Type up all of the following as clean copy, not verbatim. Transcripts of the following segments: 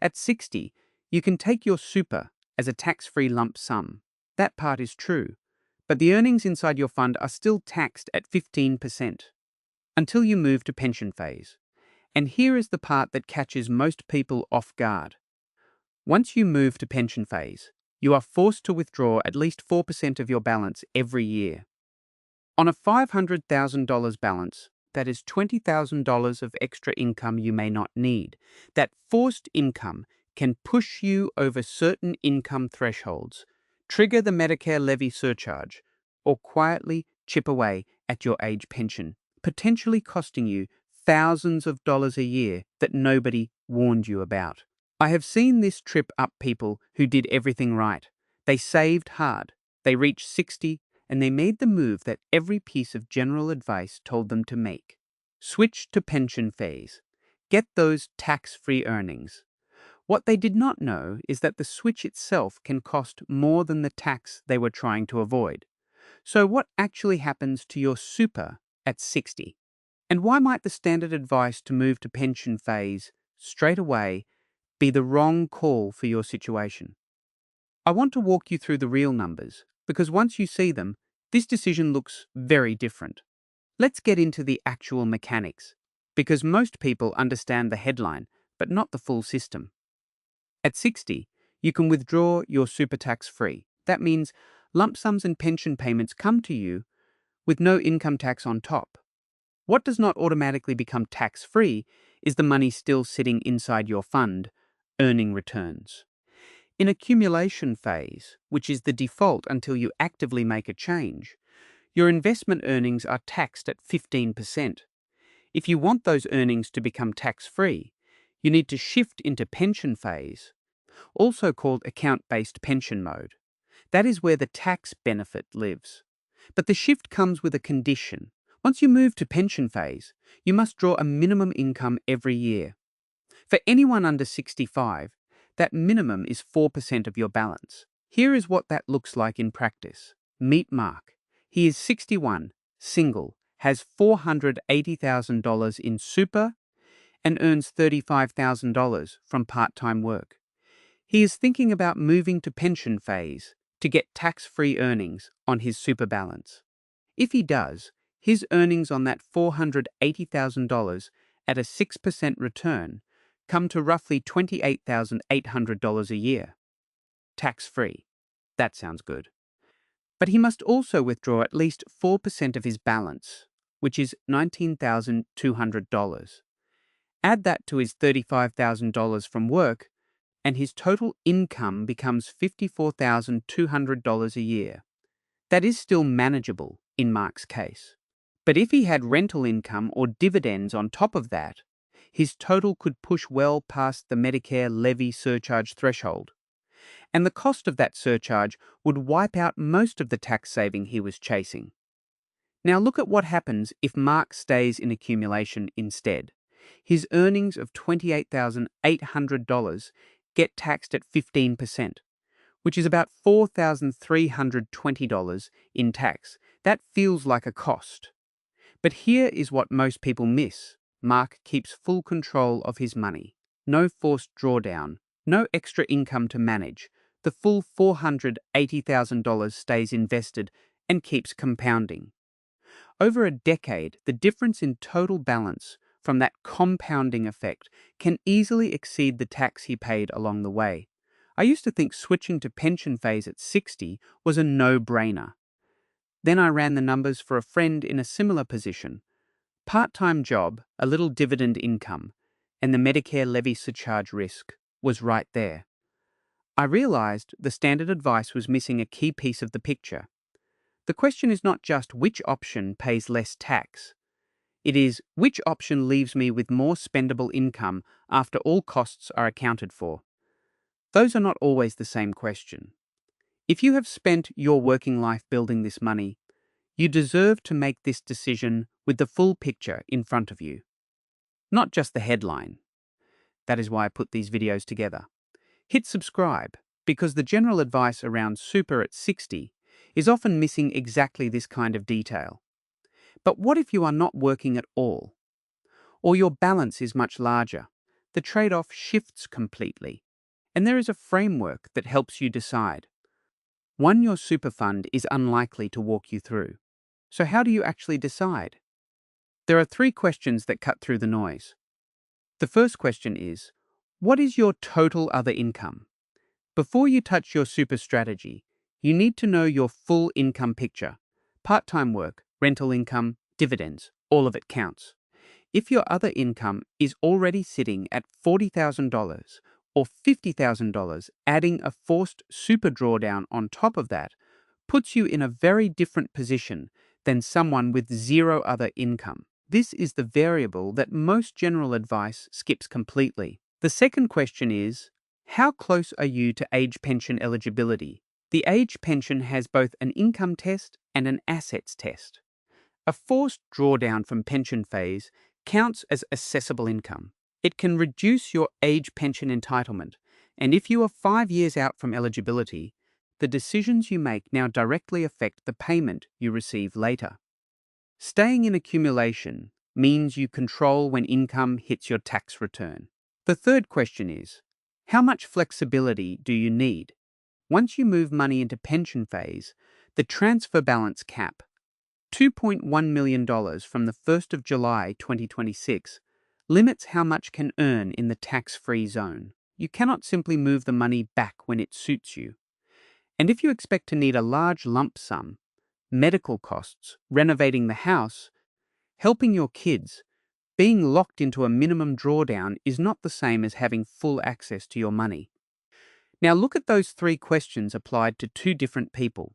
At 60, you can take your super as a tax-free lump sum. That part is true, but the earnings inside your fund are still taxed at 15% until you move to pension phase. And here is the part that catches most people off guard. Once you move to pension phase, you are forced to withdraw at least 4% of your balance every year. On a $500,000 balance, that is $20,000 of extra income you may not need. That forced income can push you over certain income thresholds, trigger the Medicare Levy Surcharge, or quietly chip away at your age pension, potentially costing you thousands of dollars a year that nobody warned you about. I have seen this trip up people who did everything right. They saved hard, they reached 60, and they made the move that every piece of general advice told them to make. Switch to pension phase. Get those tax-free earnings. What they did not know is that the switch itself can cost more than the tax they were trying to avoid. So what actually happens to your super at 60? And why might the standard advice to move to pension phase straight away be the wrong call for your situation? I want to walk you through the real numbers, because once you see them, this decision looks very different. Let's get into the actual mechanics, because most people understand the headline, but not the full system. At 60, you can withdraw your super tax-free. That means lump sums and pension payments come to you with no income tax on top. What does not automatically become tax-free is the money still sitting inside your fund, earning returns. In accumulation phase, which is the default until you actively make a change, your investment earnings are taxed at 15%. If you want those earnings to become tax-free, you need to shift into pension phase, also called account-based pension mode. That is where the tax benefit lives. But the shift comes with a condition. Once you move to pension phase, you must draw a minimum income every year. For anyone under 65, that minimum is 4% of your balance. Here is what that looks like in practice. Meet Mark. He is 61, single, has $480,000 in super, and earns $35,000 from part-time work. He is thinking about moving to pension phase to get tax-free earnings on his super balance. If he does, his earnings on that $480,000 at a 6% return come to roughly $28,800 a year. Tax-free. That sounds good. But he must also withdraw at least 4% of his balance, which is $19,200. Add that to his $35,000 from work, and his total income becomes $54,200 a year. That is still manageable in Mark's case. But if he had rental income or dividends on top of that, his total could push well past the Medicare Levy Surcharge threshold. And the cost of that surcharge would wipe out most of the tax saving he was chasing. Now look at what happens if Mark stays in accumulation instead. His earnings of $28,800 get taxed at 15%, which is about $4,320 in tax. That feels like a cost. But here is what most people miss. Mark keeps full control of his money. No forced drawdown, no extra income to manage. The full $480,000 stays invested and keeps compounding. Over a decade, the difference in total balance from that compounding effect can easily exceed the tax he paid along the way. I used to think switching to pension phase at 60 was a no-brainer. Then I ran the numbers for a friend in a similar position. Part-time job, a little dividend income, and the Medicare Levy Surcharge risk was right there. I realized the standard advice was missing a key piece of the picture. The question is not just which option pays less tax. It is which option leaves me with more spendable income after all costs are accounted for. Those are not always the same question. If you have spent your working life building this money, you deserve to make this decision with the full picture in front of you, not just the headline. That is why I put these videos together. Hit subscribe, because the general advice around super at 60 is often missing exactly this kind of detail. But what if you are not working at all? Or your balance is much larger? the trade-off shifts completely, and there is a framework that helps you decide. One your super fund is unlikely to walk you through. So how do you actually decide? There are 3 questions that cut through the noise. The first question is, what is your total other income? Before you touch your super strategy, you need to know your full income picture. Part-time work, rental income, dividends, all of it counts. If your other income is already sitting at $40,000 or $50,000, adding a forced super drawdown on top of that puts you in a very different position than someone with zero other income. This is the variable that most general advice skips completely. The second question is, how close are you to age pension eligibility? The age pension has both an income test and an assets test. A forced drawdown from pension phase counts as assessable income. It can reduce your age pension entitlement, and if you are 5 years out from eligibility, the decisions you make now directly affect the payment you receive later. Staying in accumulation means you control when income hits your tax return. The third question is, how much flexibility do you need? Once you move money into pension phase, the transfer balance cap, $2.1 million from the 1st of July 2026, limits how much can earn in the tax-free zone. You cannot simply move the money back when it suits you. And if you expect to need a large lump sum, medical costs, renovating the house, helping your kids, being locked into a minimum drawdown is not the same as having full access to your money. Now look at those 3 questions applied to 2 different people.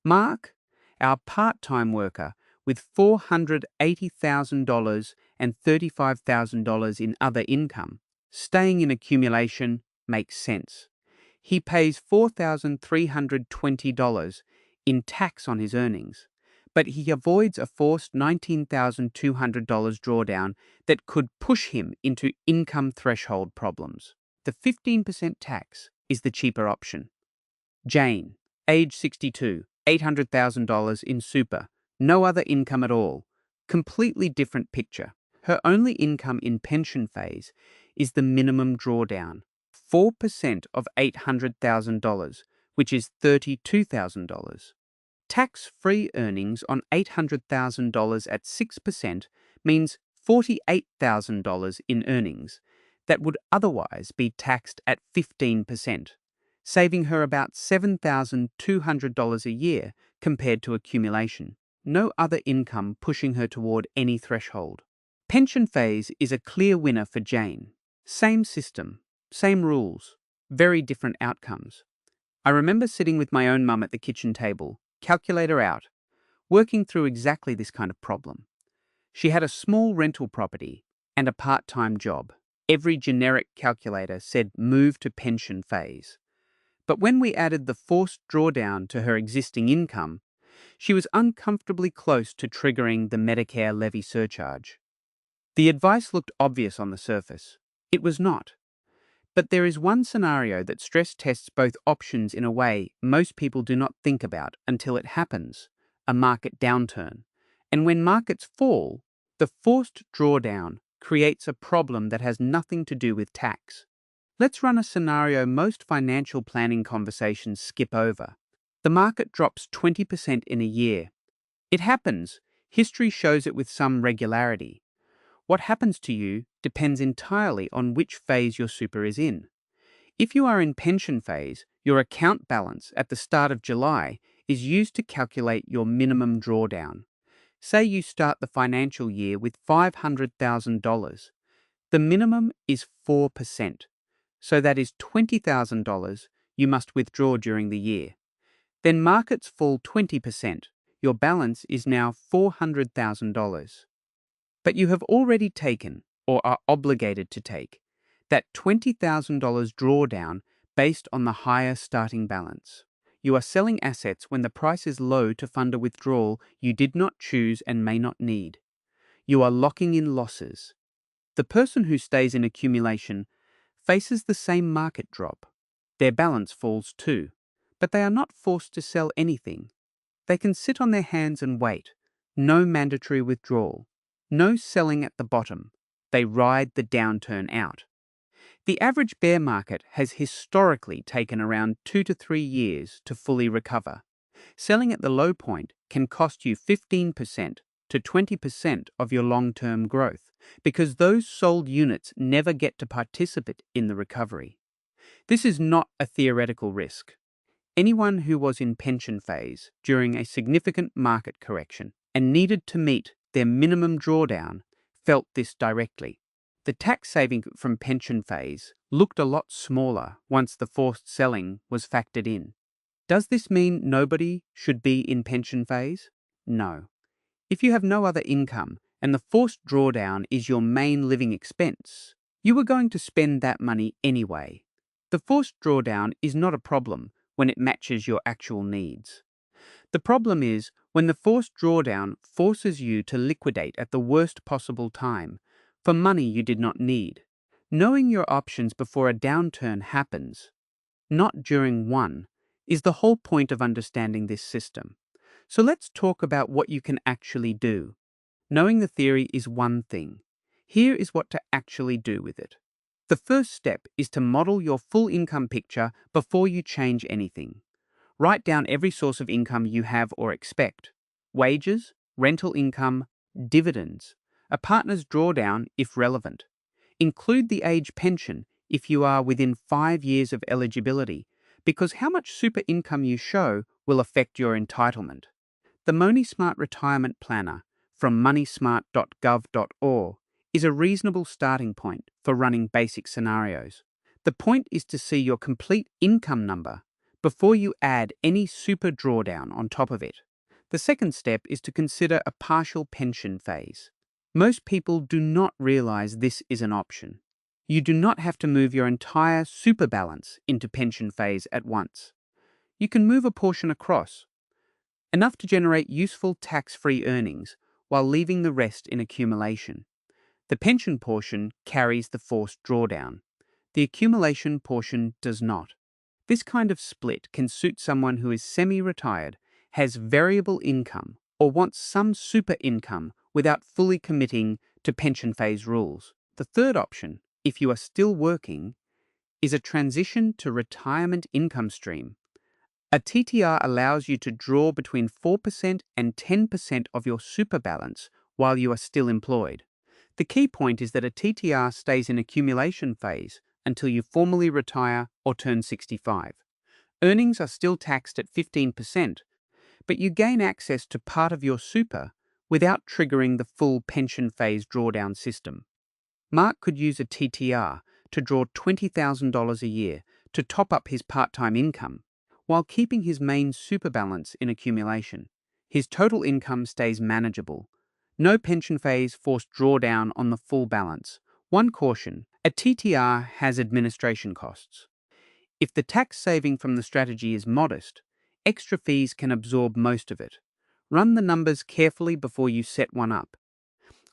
Mark, our part-time worker with $480,000 and $35,000 in other income, staying in accumulation makes sense. He pays $4,320 in tax on his earnings, but he avoids a forced $19,200 drawdown that could push him into income threshold problems. The 15% tax is the cheaper option. Jane, age 62, $800,000 in super, no other income at all. Completely different picture. Her only income in pension phase is the minimum drawdown, 4% of $800,000, which is $32,000. Tax-free earnings on $800,000 at 6% means $48,000 in earnings that would otherwise be taxed at 15%, saving her about $7,200 a year compared to accumulation. No other income pushing her toward any threshold. Pension phase is a clear winner for Jane. Same system, same rules, very different outcomes. I remember sitting with my own mum at the kitchen table, calculator out, working through exactly this kind of problem. She had a small rental property and a part-time job. Every generic calculator said move to pension phase. But when we added the forced drawdown to her existing income, she was uncomfortably close to triggering the Medicare Levy Surcharge. The advice looked obvious on the surface. It was not. But there is one scenario that stress tests both options in a way most people do not think about until it happens, a market downturn. And when markets fall, the forced drawdown creates a problem that has nothing to do with tax. Let's run a scenario most financial planning conversations skip over. The market drops 20% in a year. It happens. History shows it with some regularity. What happens to you depends entirely on which phase your super is in. If you are in pension phase, your account balance at the start of July is used to calculate your minimum drawdown. Say you start the financial year with $500,000. The minimum is 4%, so that is $20,000 you must withdraw during the year. Then markets fall 20%. Your balance is now $400,000. But you have already taken, or are obligated to take, that $20,000 drawdown based on the higher starting balance. You are selling assets when the price is low to fund a withdrawal you did not choose and may not need. You are locking in losses. The person who stays in accumulation faces the same market drop. Their balance falls too, but they are not forced to sell anything. They can sit on their hands and wait. No mandatory withdrawal. No selling at the bottom. They ride the downturn out. The average bear market has historically taken around 2 to 3 years to fully recover. Selling at the low point can cost you 15% to 20% of your long-term growth because those sold units never get to participate in the recovery. This is not a theoretical risk. Anyone who was in pension phase during a significant market correction and needed to meet their minimum drawdown felt this directly. The tax saving from pension phase looked a lot smaller once the forced selling was factored in. Does this mean nobody should be in pension phase? No. If you have no other income and the forced drawdown is your main living expense, you are going to spend that money anyway. The forced drawdown is not a problem when it matches your actual needs. The problem is when the forced drawdown forces you to liquidate at the worst possible time for money you did not need. Knowing your options before a downturn happens, not during one, is the whole point of understanding this system. So let's talk about what you can actually do. Knowing the theory is one thing. Here is what to actually do with it. The first step is to model your full income picture before you change anything. Write down every source of income you have or expect: wages, rental income, dividends, a partner's drawdown if relevant. Include the age pension if you are within 5 years of eligibility, because how much super income you show will affect your entitlement. The MoneySmart Retirement Planner from moneysmart.gov.au is a reasonable starting point for running basic scenarios. The point is to see your complete income number before you add any super drawdown on top of it. The second step is to consider a partial pension phase. Most people do not realize this is an option. You do not have to move your entire super balance into pension phase at once. You can move a portion across, enough to generate useful tax-free earnings while leaving the rest in accumulation. The pension portion carries the forced drawdown. The accumulation portion does not. This kind of split can suit someone who is semi-retired, has variable income, or wants some super income without fully committing to pension phase rules. The third option, if you are still working, is a transition to retirement income stream. A TTR allows you to draw between 4% and 10% of your super balance while you are still employed. The key point is that a TTR stays in accumulation phase until you formally retire or turn 65. Earnings are still taxed at 15%, but you gain access to part of your super without triggering the full pension phase drawdown system. Mark could use a TTR to draw $20,000 a year to top up his part-time income, while keeping his main super balance in accumulation. His total income stays manageable. No pension phase forced drawdown on the full balance. One caution: a TTR has administration costs. If the tax saving from the strategy is modest, extra fees can absorb most of it. Run the numbers carefully before you set one up.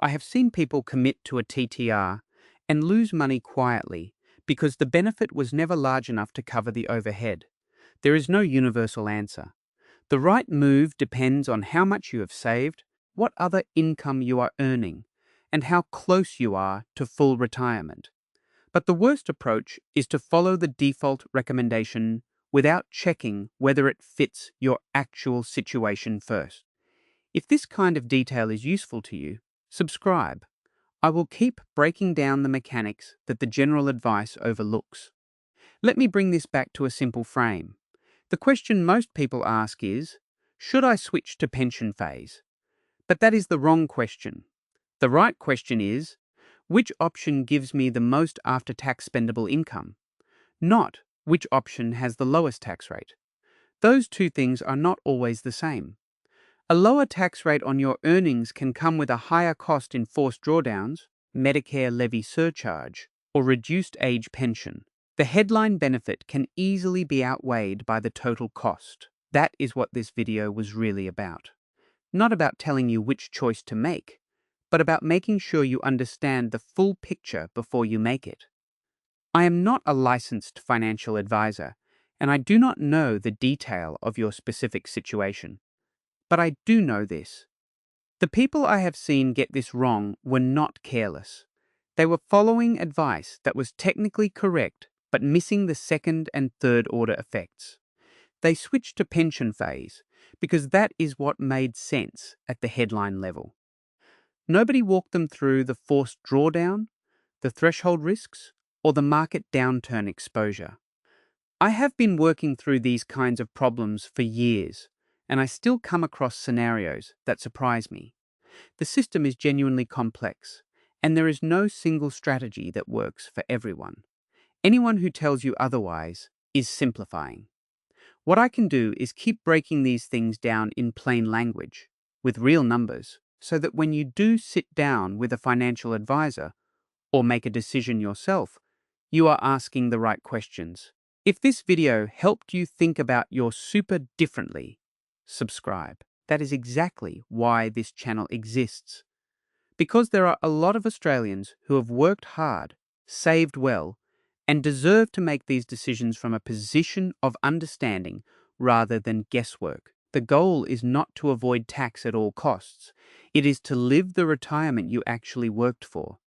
I have seen people commit to a TTR and lose money quietly because the benefit was never large enough to cover the overhead. There is no universal answer. The right move depends on how much you have saved, what other income you are earning, and how close you are to full retirement. But the worst approach is to follow the default recommendation without checking whether it fits your actual situation first. If this kind of detail is useful to you, subscribe. I will keep breaking down the mechanics that the general advice overlooks. Let me bring this back to a simple frame. The question most people ask is, should I switch to pension phase? But that is the wrong question. The right question is, which option gives me the most after-tax spendable income? Not which option has the lowest tax rate. Those two things are not always the same. A lower tax rate on your earnings can come with a higher cost in forced drawdowns, Medicare Levy Surcharge, or reduced age pension. The headline benefit can easily be outweighed by the total cost. That is what this video was really about. Not about telling you which choice to make, but about making sure you understand the full picture before you make it. I am not a licensed financial advisor, and I do not know the detail of your specific situation. But I do know this: the people I have seen get this wrong were not careless. They were following advice that was technically correct but missing the second and third order effects. They switched to pension phase because that is what made sense at the headline level. Nobody walked them through the forced drawdown, the threshold risks, or the market downturn exposure. I have been working through these kinds of problems for years, and I still come across scenarios that surprise me. The system is genuinely complex, and there is no single strategy that works for everyone. Anyone who tells you otherwise is simplifying. What I can do is keep breaking these things down in plain language, with real numbers, so that when you do sit down with a financial advisor or make a decision yourself, you are asking the right questions. If this video helped you think about your super differently, subscribe. That is exactly why this channel exists. Because there are a lot of Australians who have worked hard, saved well, and deserve to make these decisions from a position of understanding rather than guesswork. The goal is not to avoid tax at all costs. It is to live the retirement you actually worked for.